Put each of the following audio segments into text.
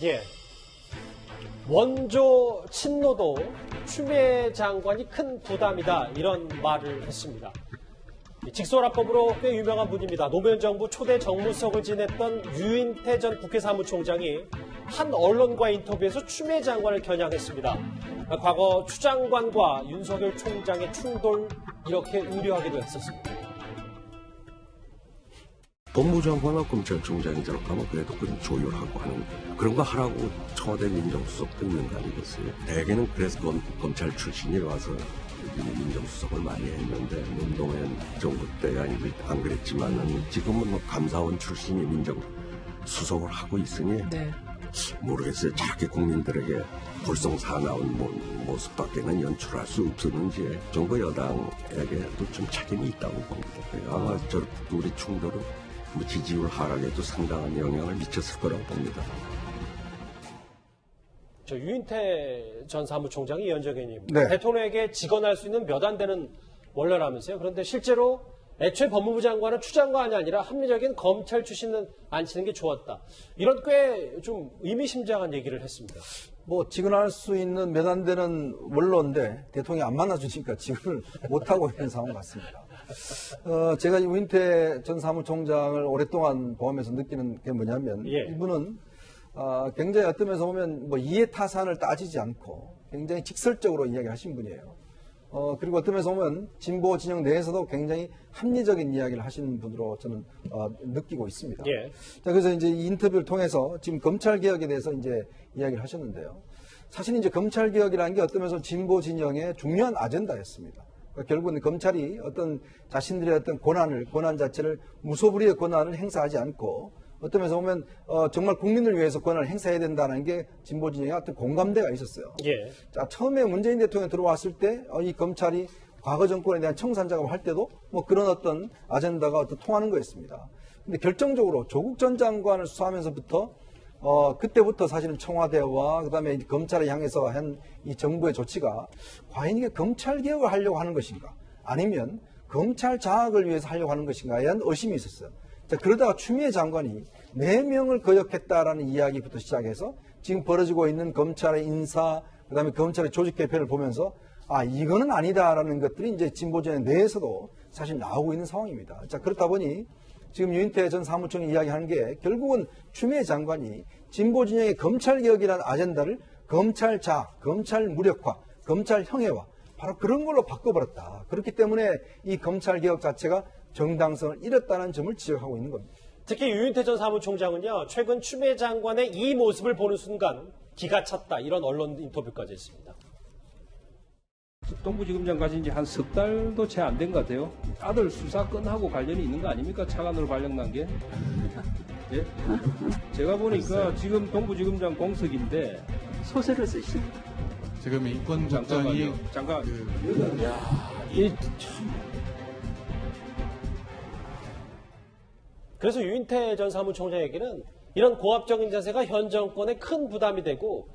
예. 원조 친노도 추미애 장관이 큰 부담이다 이런 말을 했습니다. 직소라법으로 꽤 유명한 분입니다. 노무현 정부 초대 정무수석을 지냈던 유인태 전 국회 사무총장이 한 언론과 인터뷰에서 추미애 장관을 겨냥했습니다. 과거 추 장관과 윤석열 총장의 충돌 이렇게 우려하기도 했었습니다. 법무장관과 검찰총장이 저렇게 그래도 그건 조율하고 하는 그런 거 하라고 청와대 민정수석도 있는 거 아니겠어요? 대개는 그래서 검찰 출신이 와서 민정수석을 많이 했는데 노무현 정부 때가 안 그랬지만은 지금은 뭐 감사원 출신이 민정수석을 하고 있으니 모르겠어요. 자기 국민들에게 불성사나운 모습밖에는 연출할 수 없었는지 정부 여당에게도 좀 책임이 있다고 봅니다. 아마 저 우리 충돌은 지지율 하락에도 상당한 영향을 미쳤을 거라고 봅니다. 저 유인태 전 사무총장이 위원장님, 네. 대통령에게 직언할 수 있는 몇 안 되는 원로라면서요. 그런데 실제로 애초에 법무부 장관은 추 장관이 아니라 합리적인 검찰 출신은 앉히는 게 좋았다. 이런 꽤 좀 의미심장한 얘기를 했습니다. 뭐 직언할 수 있는 몇 안 되는 원로인데 대통령이 안 만나주니까 직언을 못하고 있는 상황 같습니다. 제가 유인태 전 사무총장을 오랫동안 보면서 느끼는 게 뭐냐면 이분은 굉장히 어떤 면에서 보면 뭐 이해타산을 따지지 않고 굉장히 직설적으로 이야기하신 분이에요. 그리고 어떤 면에서 보면 진보 진영 내에서도 굉장히 합리적인 이야기를 하시는 분으로 저는 느끼고 있습니다. 자, 그래서 이제 이 인터뷰를 통해서 지금 검찰 개혁에 대해서 이제 이야기를 하셨는데요. 사실 이제 검찰 개혁이라는 게 어떤 면에서 진보 진영의 중요한 아젠다였습니다. 그러니까 결국은 검찰이 어떤 자신들의 어떤 권한 자체를 무소불위의 권한을 행사하지 않고 어떤 면에서 보면 정말 국민을 위해서 권한을 행사해야 된다는 게 진보 진영의 어떤 공감대가 있었어요. 자, 처음에 문재인 대통령이 들어왔을 때 이 검찰이 과거 정권에 대한 청산 작업을 할 때도 뭐 그런 어떤 아젠다가 어떤 통하는 거였습니다. 근데 결정적으로 조국 전 장관을 수사하면서부터 그때부터 사실은 청와대와 그다음에 검찰을 향해서 한 이 정부의 조치가 과연 이게 검찰 개혁을 하려고 하는 것인가 아니면 검찰 장악을 위해서 하려고 하는 것인가에 대한 의심이 있었어요. 자, 그러다가 추미애 장관이 4명을 거역했다라는 이야기부터 시작해서 지금 벌어지고 있는 검찰의 인사 그다음에 검찰의 조직 개편을 보면서 이거는 아니다라는 것들이 이제 진보진영 내에서도 사실 나오고 있는 상황입니다. 자, 그렇다 보니 지금 유인태 전 사무총이 이야기하는 게 결국은 추미애 장관이 진보진영의 검찰개혁이라는 아젠다를 검찰 자악, 검찰 무력화, 검찰 형해화 바로 그런 걸로 바꿔버렸다. 그렇기 때문에 이 검찰개혁 자체가 정당성을 잃었다는 점을 지적하고 있는 겁니다. 특히 유인태 전 사무총장은요. 최근 추미애 장관의 이 모습을 보는 순간 기가 찼다. 이런 언론 인터뷰까지 했습니다. 동부지검장 가신 지 한 석 달도 채 안 된 것 같아요. 아들 수사건하고 관련이 있는 거 아닙니까? 차관으로 발령난 게. 예? 제가 보니까 지금 동부지검장 공석인데 소설을 쓰시. 지금 인권국장이 잠깐. 그래서 유인태 전 사무총장에게는 이런 고압적인 자세가 현 정권에 큰 부담이 되고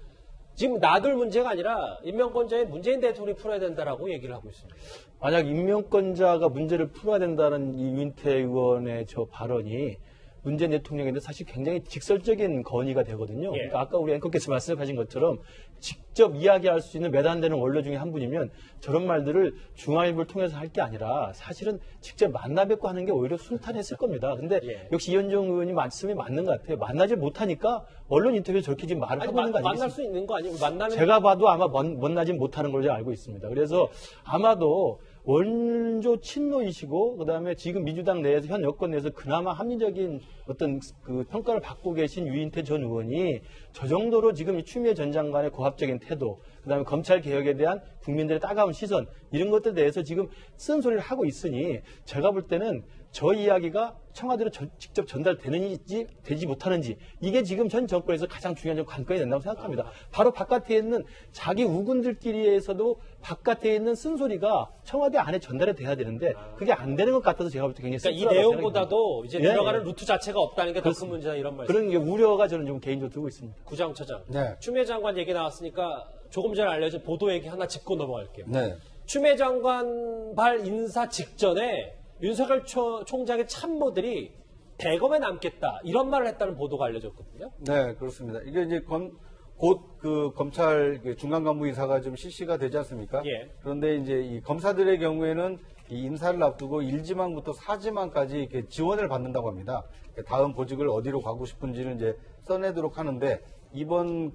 지금 놔둘 문제가 아니라 임명권자의 문재인 대통령이 풀어야 된다라고 얘기를 하고 있습니다. 만약 임명권자가 문제를 풀어야 된다는 이 유인태 의원의 저 발언이 문재인 대통령인데 사실 굉장히 직설적인 건의가 되거든요. 그러니까 아까 우리 앵커께서 말씀하신 것처럼 직접 이야기할 수 있는 몇 안 되는 원로 중에 한 분이면 저런 말들을 중앙일보를 통해서 할 게 아니라 사실은 직접 만나 뵙고 하는 게 오히려 순탄했을 겁니다. 근데 역시 이현정 의원이 말씀이 맞는 것 같아요. 만나지 못하니까 언론 인터뷰에 저렇게 지금 말을 하고 있는 거 아니겠습니까? 만날 수 있는 거 아니에요? 만나면 제가 봐도 아마 만나지 못하는 걸로 알고 있습니다. 그래서 아마도 원조 친노이시고 그다음에 지금 민주당 내에서 현 여권 내에서 그나마 합리적인 어떤 그 평가를 받고 계신 유인태 전 의원이 저 정도로 지금 추미애 전 장관의 고압적인 태도 그다음에 검찰 개혁에 대한 국민들의 따가운 시선 이런 것들에 대해서 지금 쓴소리를 하고 있으니 제가 볼 때는 저 이야기가 청와대로 직접 전달되는지 되지 못하는지 이게 지금 전 정권에서 가장 중요한 관건이 된다고 생각합니다. 바로 바깥에 있는 자기 우군들끼리에서도 바깥에 있는 쓴소리가 청와대 안에 전달이 돼야 되는데 그게 안 되는 것 같아서 제가 볼 때 굉장히 그러니까 이 내용보다도 이제 들어가는 루트 자체가 없다는 게 더 큰 문제다 이런 말씀. 그런 게 우려가 저는 좀 개인적으로 들고 있습니다. 구장처장. 추미애 장관 얘기 나왔으니까 조금 전에 알려진 보도 얘기 하나 짚고 넘어갈게요. 추미애 장관발 인사 직전에 윤석열 총장의 참모들이 대검에 남겠다 이런 말을 했다는 보도가 알려졌거든요. 네, 그렇습니다. 이게 이제 곧 그 검찰 중간 간부 인사가 좀 실시가 되지 않습니까? 예. 그런데 이제 이 검사들의 경우에는 이 인사를 앞두고 1지망부터 4지망까지 이렇게 지원을 받는다고 합니다. 다음 보직을 어디로 가고 싶은지를 이제 써내도록 하는데 이번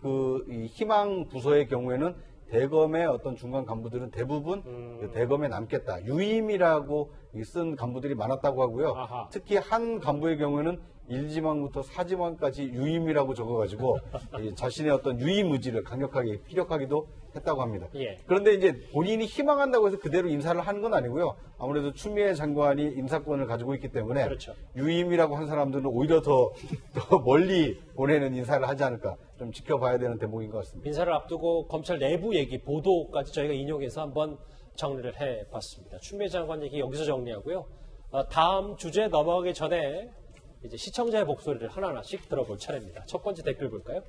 이 희망 부서의 경우에는 대검의 어떤 중간 간부들은 대부분 대검에 남겠다. 유임이라고 쓴 간부들이 많았다고 하고요. 아하. 특히 한 간부의 경우에는 1지망부터 4지망까지 유임이라고 적어가지고 자신의 어떤 유임 의지를 강력하게 피력하기도 했다고 합니다. 예. 그런데 이제 본인이 희망한다고 해서 그대로 인사를 하는 건 아니고요. 아무래도 추미애 장관이 인사권을 가지고 있기 때문에 그렇죠. 유임이라고 한 사람들은 오히려 더 멀리 보내는 인사를 하지 않을까 좀 지켜봐야 되는 대목인 것 같습니다. 인사를 앞두고 검찰 내부 얘기, 보도까지 저희가 인용해서 한번 정리를 해봤습니다. 추미애 장관 얘기 여기서 정리하고요. 다음 주제 넘어가기 전에 이제 시청자의 목소리를 하나하나씩 들어볼 차례입니다. 첫 번째 댓글 볼까요?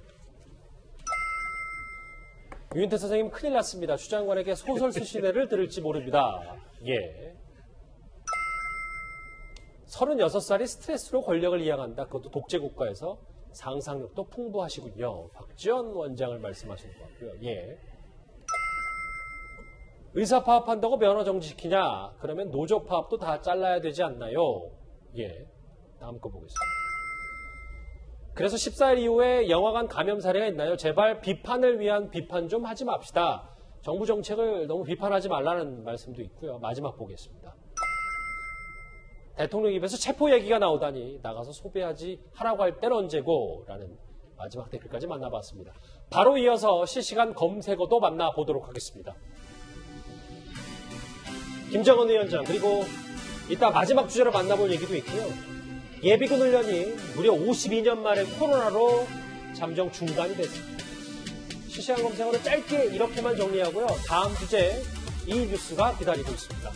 유인태 선생님 큰일 났습니다. 추 장관에게 소설 쓰신 애를 들을지 모릅니다. 예. 36살이 스트레스로 권력을 이양한다. 그것도 독재국가에서 상상력도 풍부하시군요. 박지원 원장을 말씀하시는 것 같고요. 예. 의사 파업한다고 면허 정지시키냐? 그러면 노조 파업도 다 잘라야 되지 않나요? 예. 다음 거 보겠습니다. 그래서 14일 이후에 영화관 감염 사례가 있나요? 제발 비판을 위한 비판 좀 하지 맙시다. 정부 정책을 너무 비판하지 말라는 말씀도 있고요. 마지막 보겠습니다. 대통령 입에서 체포 얘기가 나오다니 나가서 소배하라고 할 때는 언제고? 라는 마지막 댓글까지 만나봤습니다. 바로 이어서 실시간 검색어도 만나보도록 하겠습니다. 김정은 위원장 그리고 이따 마지막 주제로 만나볼 얘기도 있고요. 예비군 훈련이 무려 52년 만에 코로나로 잠정 중단이 됐습니다. 실시간 검색어를 짧게 이렇게만 정리하고요. 다음 주제 이 뉴스가 기다리고 있습니다.